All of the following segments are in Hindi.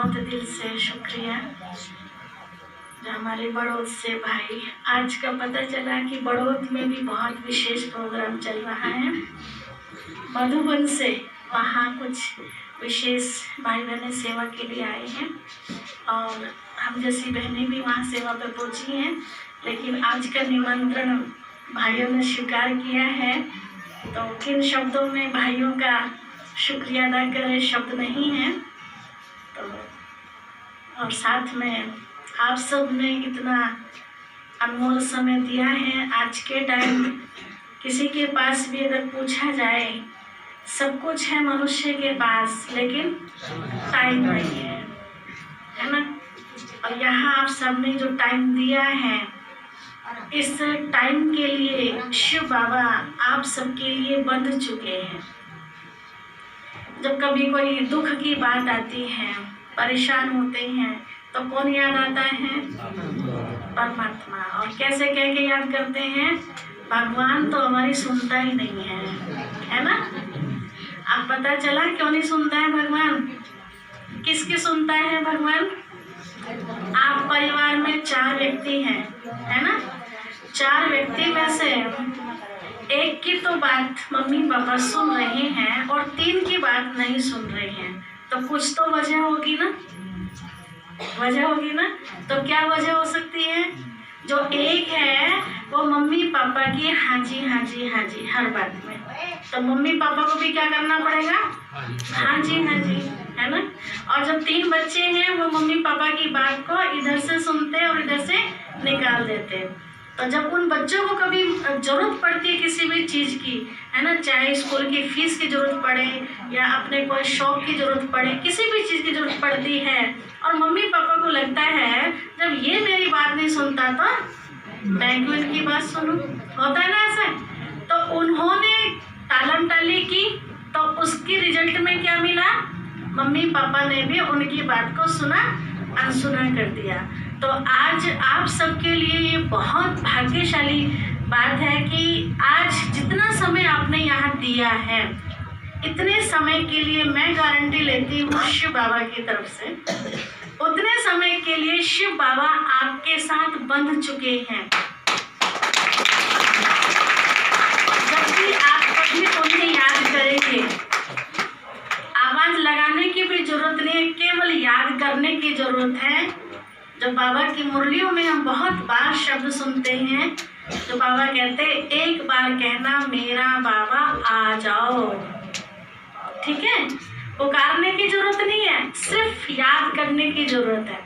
बहुत दिल से शुक्रिया जो हमारे बड़ौद से भाई, आज का पता चला कि बड़ौद में भी बहुत विशेष प्रोग्राम चल रहा है। मधुबन से वहाँ कुछ विशेष भाई बहनें सेवा के लिए आए हैं और हम जैसी बहनें भी वहाँ सेवा पर पहुँची हैं। लेकिन आज का निमंत्रण भाइयों ने स्वीकार किया है, तो किन शब्दों में भाइयों का शुक्रिया अदा करें, शब्द नहीं है। तो और साथ में आप सब ने इतना अनमोल समय दिया है। आज के टाइम किसी के पास भी अगर पूछा जाए, सब कुछ है मनुष्य के पास, लेकिन टाइम नहीं है ना। और यहाँ आप सब ने जो टाइम दिया है, इस टाइम के लिए शिव बाबा आप सबके लिए बंध चुके हैं। जब कभी कोई दुख की बात आती है, परेशान होते हैं, तो कौन याद आता है? परमात्मा। और कैसे कह के याद करते हैं? भगवान तो हमारी सुनता ही नहीं है ना। अब पता चला क्यों नहीं सुनता है भगवान? किसकी सुनता है भगवान? आप परिवार में 4 व्यक्ति हैं, है ना। 4 व्यक्ति में से एक की तो बात मम्मी पापा सुन रहे हैं और 3 की बात नहीं सुन रहे हैं, तो कुछ तो वजह होगी ना, वजह होगी ना। तो क्या वजह हो सकती है? जो एक है वो मम्मी पापा की हाँ जी हाँ जी हाँ जी हर बात में, तो मम्मी पापा को भी क्या करना पड़ेगा? हाँ जी, है ना। और जब 3 बच्चे हैं, वो मम्मी पापा की बात को इधर से सुनते और इधर से निकाल देते। तो जब उन बच्चों को कभी जरूरत पड़ती है किसी भी चीज़ की, है ना, चाहे स्कूल की फीस की जरूरत पड़े या अपने कोई शौक की जरूरत पड़े, किसी भी चीज़ की जरूरत पड़ती है, और मम्मी पापा को लगता है जब ये मेरी बात नहीं सुनता तो मैं क्यों इनकी बात सुनूं, होता है ना ऐसे। तो उन्होंने टालम टाली की, तो उसकी रिजल्ट में क्या मिला? मम्मी पापा ने भी उनकी बात को सुना, अनसुना कर दिया। तो आज आप सबके लिए ये बहुत भाग्यशाली बात है कि आज जितना समय आपने यहाँ दिया है, इतने समय के लिए मैं गारंटी लेती हूँ शिव बाबा की तरफ से, उतने समय के लिए शिव बाबा आपके साथ बंध चुके हैं। जब भी आप कभी उन्हें याद करेंगे, आवाज लगाने की भी जरूरत नहीं है, केवल याद करने की जरूरत है। जो बाबा की मुरलियों में हम बहुत बार शब्द सुनते हैं, तो बाबा कहते हैं एक बार कहना मेरा बाबा आ जाओ, ठीक है। पुकारने की जरूरत नहीं है, सिर्फ याद करने की जरूरत है।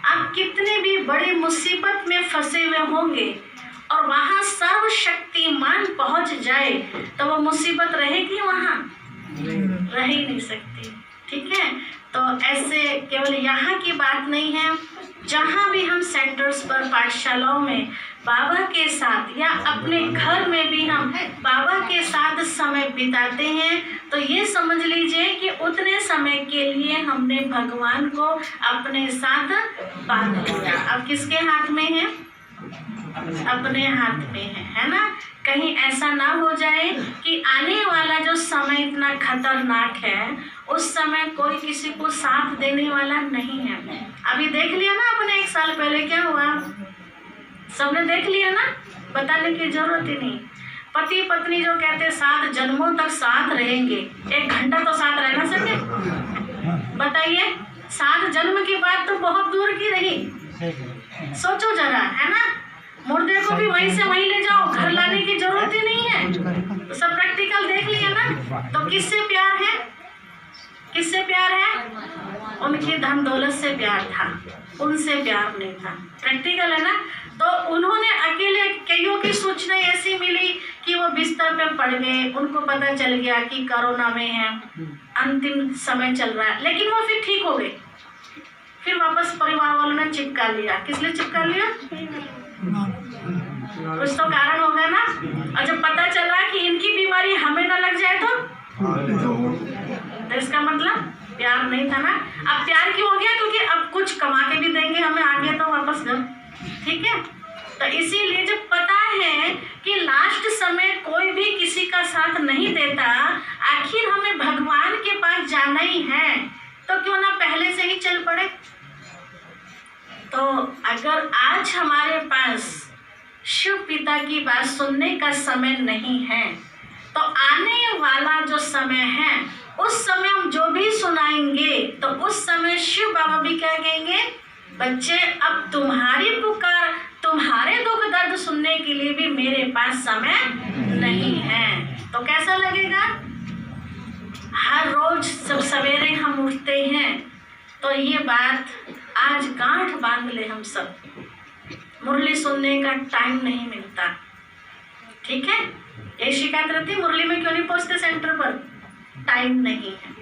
आप कितने भी बड़ी मुसीबत में फंसे हुए होंगे और वहाँ सर्वशक्तिमान पहुँच जाए, तो वो मुसीबत रहेगी वहाँ? रह ही नहीं सकती, ठीक है। तो ऐसे केवल यहाँ की बात नहीं है, जहाँ भी हम सेंटर्स पर, पाठशालाओं में बाबा के साथ या अपने घर में भी हम बाबा के साथ समय बिताते हैं, तो ये समझ लीजिए कि उतने समय के लिए हमने भगवान को अपने साथ बांध लिया। अब किसके हाथ में है? अपने हाथ में है ना। कहीं ऐसा ना हो जाए कि आने वाला जो समय इतना खतरनाक है, उस समय कोई किसी को साथ देने वाला नहीं है। अभी देख लिया ना अपने 1 साल पहले क्या हुआ, सबने देख लिया ना, बताने की जरूरत ही नहीं। पति पत्नी जो कहते 7 जन्मों तक साथ रहेंगे, 1 घंटा तो साथ रह ना सके, बताइए। 7 जन्म की बात तो बहुत दूर की रही, सोचो जरा, है ना। मुर्दे को भी वहीं से वहीं ले जाओ, घर लाने की जरूरत ही नहीं है। तो सब प्रैक्टिकल देख लिया ना। तो किससे प्यार है? किससे प्यार है? उनकी धन दौलत से प्यार था, उनसे प्यार नहीं था। प्रैक्टिकल है ना। तो उन्होंने अकेले, कईयों की सूचना ऐसी मिली कि वो बिस्तर पे पड़ गए, उनको पता चल गया कि कोरोना में है, अंतिम समय चल रहा है, लेकिन वो फिर ठीक हो गए। फिर वापस परिवार वालों ने चिपका लिया। किस लिए चिपका लिया? कुछ तो कारण होगा ना। और जब पता चला कि इनकी बीमारी हमें ना लग जाए, तो इसका मतलब प्यार नहीं था ना। अब प्यार क्यों हो गया? क्योंकि अब कुछ कमा के भी देंगे हमें आगे, तो वापस घर, ठीक है। तो इसीलिए जब पता है कि लास्ट समय कोई भी किसी का साथ नहीं देता, आखिर हमें भगवान के पास जाना ही है, तो क्यों ना पहले से ही नहीं चल पड़े। तो अगर आज हमारे पास शिव पिता की बात सुनने का समय नहीं है, तो आने वाला जो समय है उस समय हम जो भी सुनाएंगे तो उस समय शिव बाबा भी क्या कहेंगे, बच्चे अब तुम्हारी पुकार, तुम्हारे दुख दर्द सुनने के लिए भी मेरे पास समय नहीं है। तो कैसा लगेगा? हर रोज सब सवेरे हम उठते हैं तो ये बात आज गांठ बांध ले हम सब, मुरली सुनने का टाइम नहीं मिलता। ठीक है, ये शिकायत रहती है मुरली में क्यों नहीं पहुंचते सेंटर पर, टाइम नहीं है।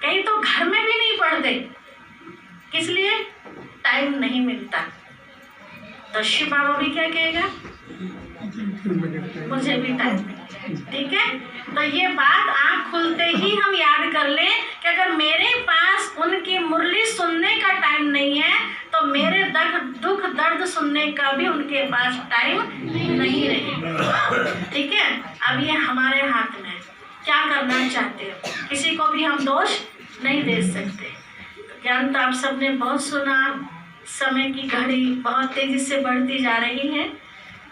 कहीं तो घर में भी नहीं पढ़ते, किस लिए? टाइम नहीं मिलता। तो शिव बाबा भी क्या कहेगा, मुझे भी टाइम नहीं। ठीक है, तो ये बात आँख खुलते ही हम याद कर लें कि अगर मेरे पास उनकी मुरली सुनने का टाइम नहीं है तो मेरे दुख दर्द सुनने का भी उनके पास टाइम नहीं रहेगा। ठीक है, अब ये हमारे हाथ में है, क्या करना चाहते हो, किसी को भी हम दोष नहीं दे सकते। ज्ञान तो आप सबने बहुत सुना, समय की घड़ी बहुत तेजी से बढ़ती जा रही है।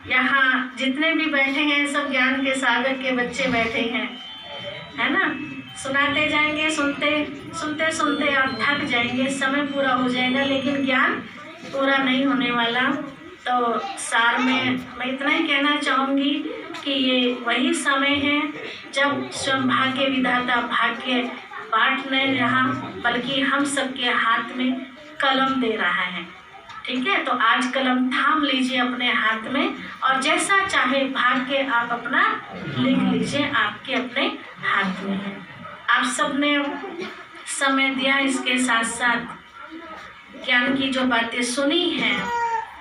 यहाँ जितने भी बैठे हैं सब ज्ञान के सागर के बच्चे बैठे हैं, है ना। सुनाते जाएंगे, सुनते सुनते सुनते आप थक जाएंगे, समय पूरा हो जाएगा, लेकिन ज्ञान पूरा नहीं होने वाला। तो सार में मैं इतना ही कहना चाहूँगी कि ये वही समय है जब स्वयं भाग्य विधाता भाग्य बांट नहीं रहा, बल्कि हम सबके हाथ में कलम दे रहा है। ठीक है, तो आज कलम थाम लीजिए अपने हाथ में और जैसा चाहे भाग्य आप अपना लिख लीजिए, आपके अपने हाथ में है। आप सबने समय दिया, इसके साथ साथ ज्ञान की जो बातें सुनी हैं,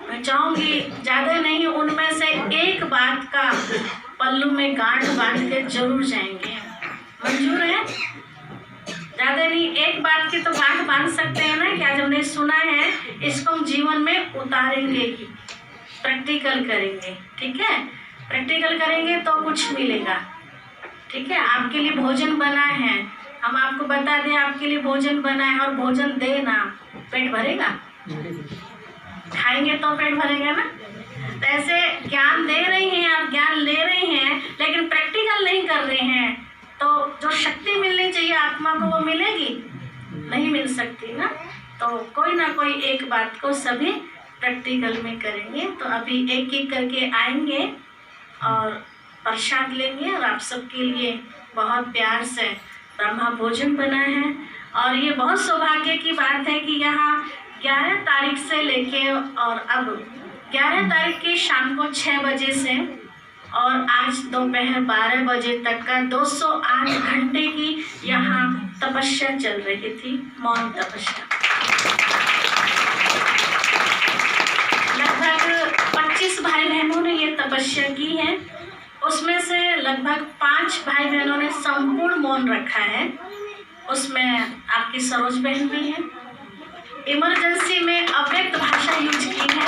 मैं चाहूँगी ज़्यादा नहीं, उनमें से एक बात का पल्लू में गांठ बांध के जरूर जाएंगे। मंजूर है? ज़्यादा नहीं, एक बात की तो गांठ बांध सकते हैं ना कि आज हमने सुना है, इसको हम जीवन में उतारेंगे ही, प्रैक्टिकल करेंगे। ठीक है, प्रैक्टिकल करेंगे तो कुछ मिलेगा। ठीक है, आपके लिए भोजन बना है, हम आपको बता दें आपके लिए भोजन बना है, और भोजन देना, पेट भरेगा? खाएंगे तो पेट भरेगा ना। तो ऐसे ज्ञान दे रहे हैं आप, ज्ञान ले रहे हैं, लेकिन प्रैक्टिकल नहीं कर रहे हैं, तो जो शक्ति मिलनी चाहिए आत्मा को वो मिलेगी नहीं, मिल सकती ना। तो कोई ना कोई एक बात को सभी प्रैक्टिकल में करेंगे। तो अभी एक एक करके आएंगे और प्रसाद लेंगे, और आप सबके लिए बहुत प्यार से ब्रह्मा भोजन बना है। और ये बहुत सौभाग्य की बात है कि यहाँ 11 तारीख से लेके और अब 11 तारीख की शाम को 6 बजे से और आज दोपहर 12 बजे तक का 208 घंटे की यहाँ तपस्या चल रही थी, मौन तपस्या। लगभग 25 भाई बहनों ने ये तपस्या की है, उसमें से लगभग 5 भाई बहनों ने संपूर्ण मौन रखा है, उसमें आपकी सरोज बहन भी है। इमरजेंसी में अव्यक्त भाषा यूज की है,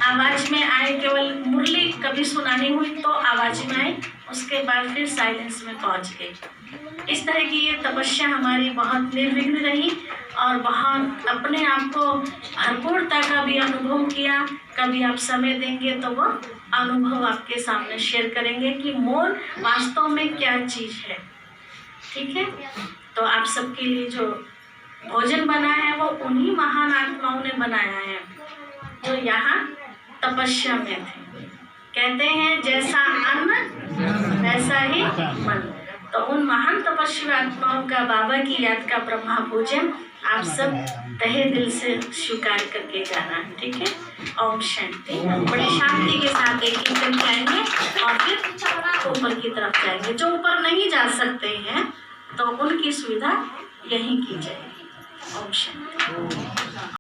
आवाज़ में आए, केवल मुरली कभी सुनानी हुई तो आवाज़ में आए, उसके बाद फिर साइलेंस में पहुंच गई। इस तरह की ये तपस्या हमारी बहुत निर्विघ्न रही और बहुत अपने आप को भरपूरता का भी अनुभव किया। कभी आप समय देंगे तो वो अनुभव आपके सामने शेयर करेंगे कि मौन वास्तव में क्या चीज़ है। ठीक है, तो आप सबके लिए जो भोजन बना है वो उन्हीं महान आत्माओं ने बनाया है जो यहाँ तपस्या में थे। कहते हैं जैसा अन्न वैसा ही मन। तो उन महान तपस्वी आत्माओं का बाबा की याद का ब्रह्मा भोजन आप सब तहे दिल से स्वीकार करके जाना। ठीक है, ओम शांति। बड़ी शांति के साथ एक एक करके आएंगे और फिर ऊपर की तरफ जाएंगे। जो ऊपर नहीं जा सकते हैं तो उनकी सुविधा यहीं की जाएगी। ओम शांति।